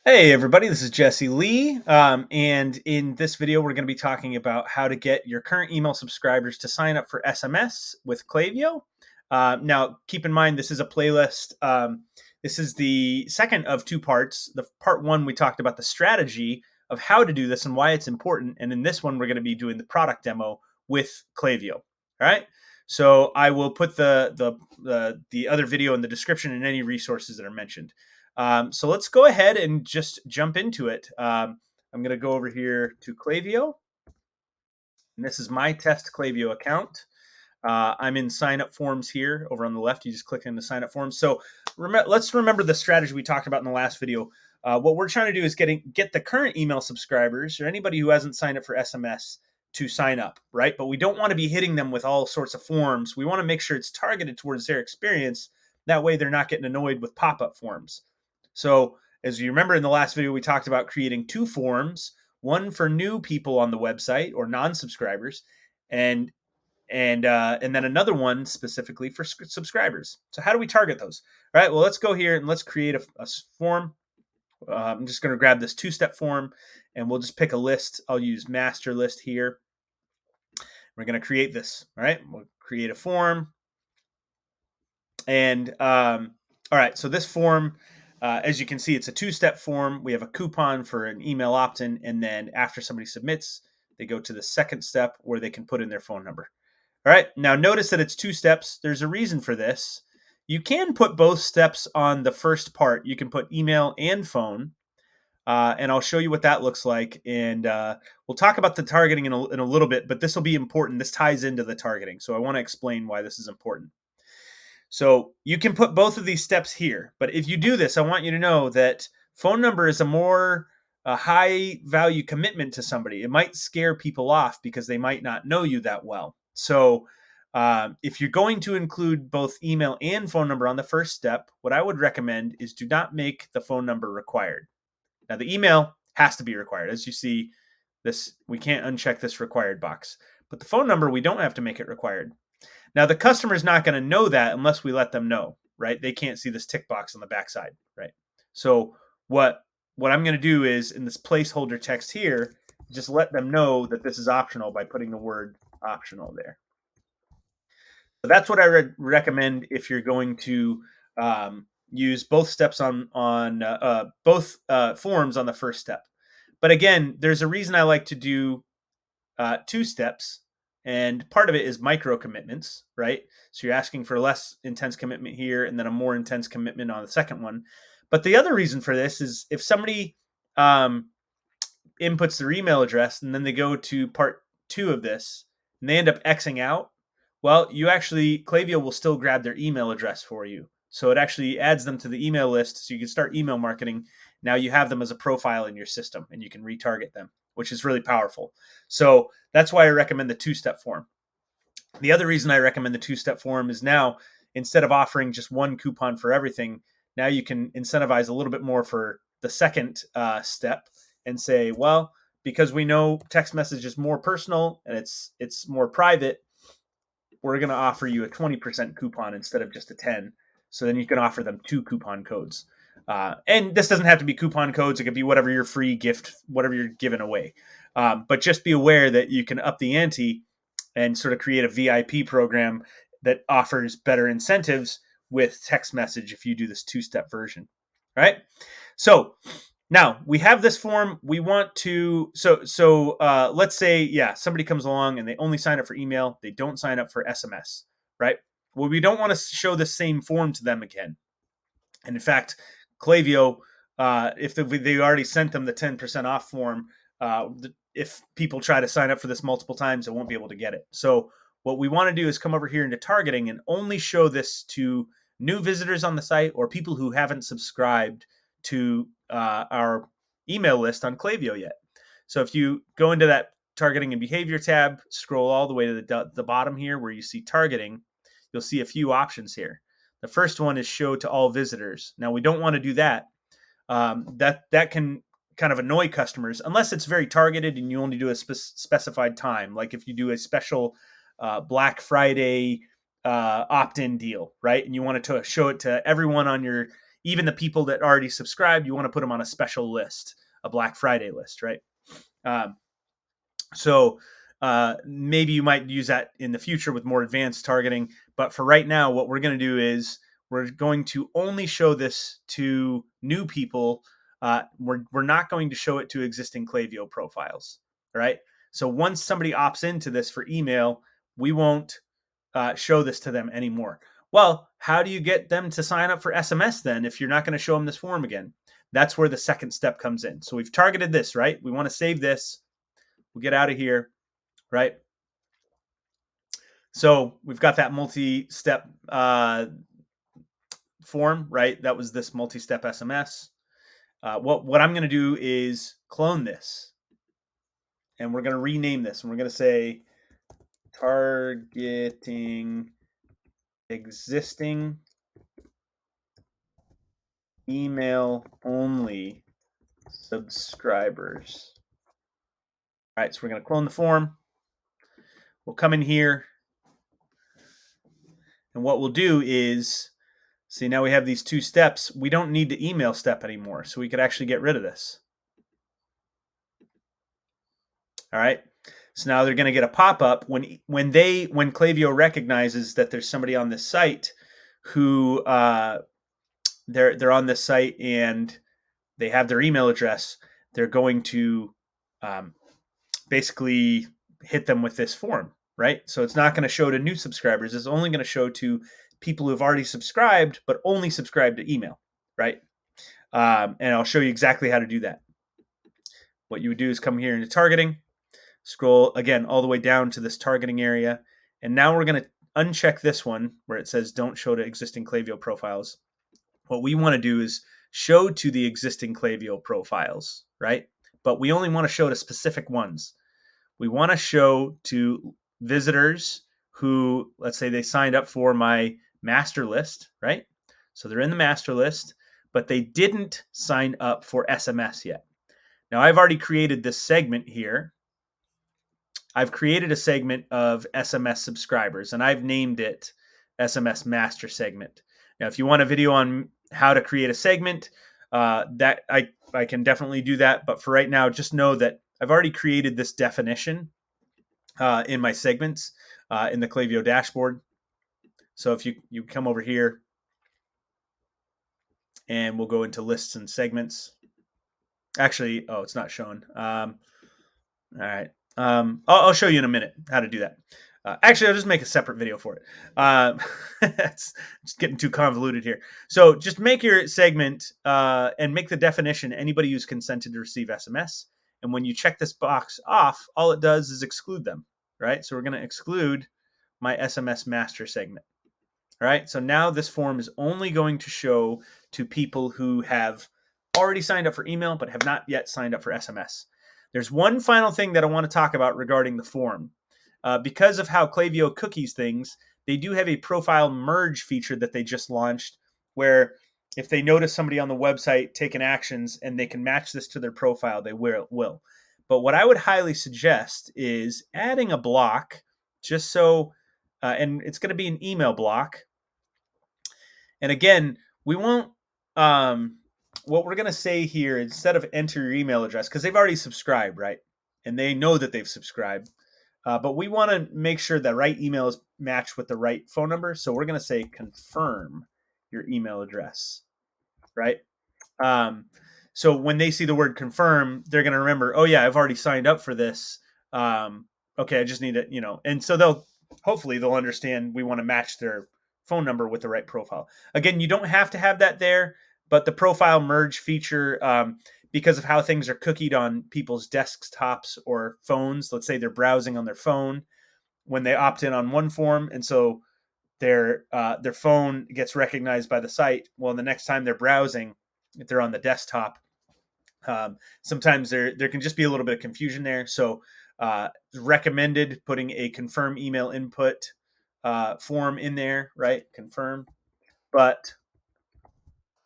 Hey everybody, this is Jesse Lee, and in this video we're going to be talking about how to get your current email subscribers to sign up for SMS with Klaviyo. Now, keep in mind this is a playlist. This is the second of two parts. The part one we talked about the strategy of how to do this and why it's important, and in this one we're going to be doing the product demo with Klaviyo. All right. So I will put the other video in the description and any resources that are mentioned. So let's go ahead and just jump into it. I'm going to go over here to Klaviyo, and this is my test Klaviyo account. I'm in sign up forms here over on the left. You just click in the sign up forms. So let's remember the strategy we talked about in the last video. What we're trying to do is get the current email subscribers or anybody who hasn't signed up for SMS to sign up, right? But we don't want to be hitting them with all sorts of forms. We want to make sure it's targeted towards their experience. That way they're not getting annoyed with pop-up forms. So as you remember in the last video, we talked about creating two forms, one for new people on the website or non-subscribers, and then another one specifically for subscribers. So how do we target those? All right, well, let's go here and let's create a form. I'm just going to grab this two-step form, and we'll just pick a list. I'll use master list here. We're going to create this. All right, we'll create a form. And all right, so this form, as you can see, it's a two-step form. We have a coupon for an email opt-in, and then after somebody submits, they go to the second step where they can put in their phone number. All right, now notice that it's two steps. There's a reason for this. You can put both steps on the first part. You can put email and phone, and I'll show you what that looks like. And we'll talk about the targeting in a little bit, but this will be important. This ties into the targeting, so I want to explain why this is important. So you can put both of these steps here, but if you do this, I want you to know that phone number is a high value commitment to somebody. It might scare people off because they might not know you that well. So if you're going to include both email and phone number on the first step, what I would recommend is do not make the phone number required. Now the email has to be required. As you see, we can't uncheck this required box, but the phone number, we don't have to make it required. Now, the customer is not going to know that unless we let them know, right? They can't see this tick box on the backside, right? So what I'm going to do is in this placeholder text here, just let them know that this is optional by putting the word optional there. So that's what I recommend if you're going to use both steps on both forms on the first step. But again, there's a reason I like to do two steps. And part of it is micro commitments, right? So you're asking for less intense commitment here and then a more intense commitment on the second one. But the other reason for this is if somebody inputs their email address and then they go to part two of this and they end up Xing out, well, Klaviyo will still grab their email address for you. So it actually adds them to the email list so you can start email marketing. Now you have them as a profile in your system and you can retarget them, which is really powerful. So that's why I recommend the two-step form. The other reason I recommend the two-step form is now instead of offering just one coupon for everything, now you can incentivize a little bit more for the second step and say, well, because we know text message is more personal and it's more private, we're going to offer you a 20% coupon instead of just a 10. So then you can offer them two coupon codes. And this doesn't have to be coupon codes. It could be whatever your free gift, whatever you're giving away. But just be aware that you can up the ante and sort of create a VIP program that offers better incentives with text message if you do this two-step version. All right. So now we have this form. We want to, let's say, somebody comes along and they only sign up for email. They don't sign up for SMS, right? Well, we don't want to show the same form to them again. And in fact, Klaviyo, if they already sent them the 10% off form, if people try to sign up for this multiple times, they won't be able to get it. So what we want to do is come over here into targeting and only show this to new visitors on the site or people who haven't subscribed to our email list on Klaviyo yet. So if you go into that targeting and behavior tab, scroll all the way to the bottom here where you see targeting, you'll see a few options here. The first one is show to all visitors. Now we don't want to do that. That can kind of annoy customers unless it's very targeted and you only do a specified time. Like if you do a special Black Friday opt-in deal, right? And you want to show it to everyone on your even the people that already subscribed, you want to put them on a special list, a Black Friday list, right? Um, so maybe you might use that in the future with more advanced targeting. But for right now, what we're going to do is we're going to only show this to new people. We're not going to show it to existing Klaviyo profiles, right? So once somebody opts into this for email, we won't show this to them anymore. Well, how do you get them to sign up for SMS then if you're not going to show them this form again? That's where the second step comes in. So we've targeted this, right? We want to save this. We'll get out of here, right? So we've got that multi-step form, right? That was this multi-step SMS. What I'm going to do is clone this, and we're going to rename this, and we're going to say targeting existing email only subscribers. All right, so we're going to clone the form. We'll come in here, and what we'll do is, see, now we have these two steps. We don't need the email step anymore, so we could actually get rid of this. All right. So now they're going to get a pop-up when Klaviyo recognizes that there's somebody on this site who they're on this site and they have their email address. They're going to basically hit them with this form, right? So it's not going to show to new subscribers. It's only going to show to people who've already subscribed, but only subscribed to email, right? And I'll show you exactly how to do that. What you would do is come here into targeting. Scroll again all the way down to this targeting area. And now we're going to uncheck this one where it says don't show to existing Klaviyo profiles. What we want to do is show to the existing Klaviyo profiles, right? But we only want to show to specific ones. We want to show to visitors who, let's say they signed up for my master list, right? So they're in the master list, but they didn't sign up for SMS yet. Now I've already created this segment here. I've created a segment of SMS subscribers, and I've named it SMS Master Segment. Now, if you want a video on how to create a segment, that I can definitely do that. But for right now, just know that I've already created this definition in my segments in the Klaviyo dashboard. So if you come over here, and we'll go into lists and segments. Actually, oh, it's not shown. All right. I'll show you in a minute how to do that. Actually, I'll just make a separate video for it. It's just getting too convoluted here. So just make your segment and make the definition anybody who's consented to receive SMS. And when you check this box off, all it does is exclude them, right? So we're going to exclude my SMS master segment. All right. So now this form is only going to show to people who have already signed up for email but have not yet signed up for SMS. There's one final thing that I want to talk about regarding the form. Because of how Klaviyo cookies things, they do have a profile merge feature that they just launched where if they notice somebody on the website taking actions and they can match this to their profile, they will. But what I would highly suggest is adding a block just so, and it's going to be an email block. And again, we won't, what we're going to say here, instead of enter your email address, because they've already subscribed, right? And they know that they've subscribed. But we want to make sure the right email is matched with the right phone number. So we're going to say confirm your email address, right? So when they see the word confirm, they're going to remember, oh yeah, I've already signed up for this. Okay, I just need it, and so hopefully they'll understand we want to match their phone number with the right profile. Again, you don't have to have that there, but the profile merge feature, because of how things are cookied on people's desktops or phones, let's say they're browsing on their phone when they opt in on one form, and so their phone gets recognized by the site. Well, the next time they're browsing, if they're on the desktop, sometimes there can just be a little bit of confusion there. So recommended putting a confirm email input form in there, right? Confirm, but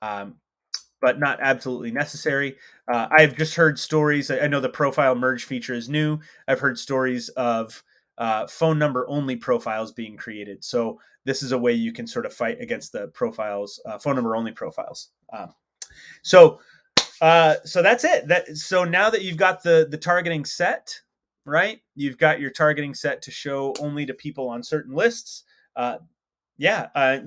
not absolutely necessary. I've just heard stories. I know the profile merge feature is new. I've heard stories of phone number only profiles being created. So this is a way you can sort of fight against the profiles, phone number only profiles. So that's it. So now that you've got the targeting set, right? You've got your targeting set to show only to people on certain lists. Yeah,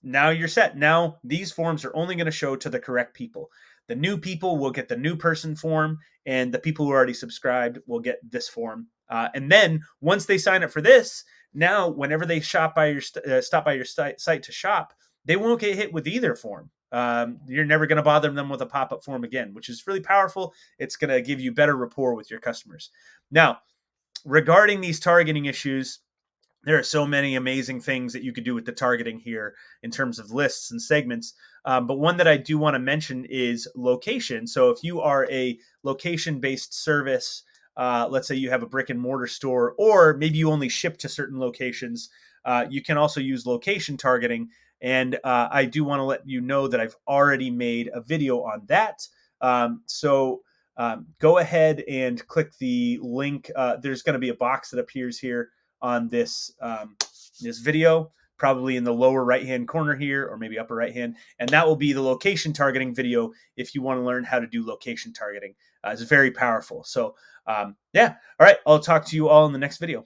now you're set. Now these forms are only going to show to the correct people. The new people will get the new person form, and the people who already subscribed will get this form. And then once they sign up for this, now whenever they stop by your site to shop, they won't get hit with either form. You're never going to bother them with a pop-up form again, which is really powerful. It's going to give you better rapport with your customers. Now, regarding these targeting issues, there are so many amazing things that you could do with the targeting here in terms of lists and segments. But one that I do want to mention is location. So if you are a location-based service, let's say you have a brick and mortar store, or maybe you only ship to certain locations, you can also use location targeting. And I do want to let you know that I've already made a video on that. Go ahead and click the link. There's going to be a box that appears here on this this video, probably in the lower right hand corner here, or maybe upper right hand, and that will be the location targeting video if you want to learn how to do location targeting. It's very powerful. So yeah, all right, I'll talk to you all in the next video.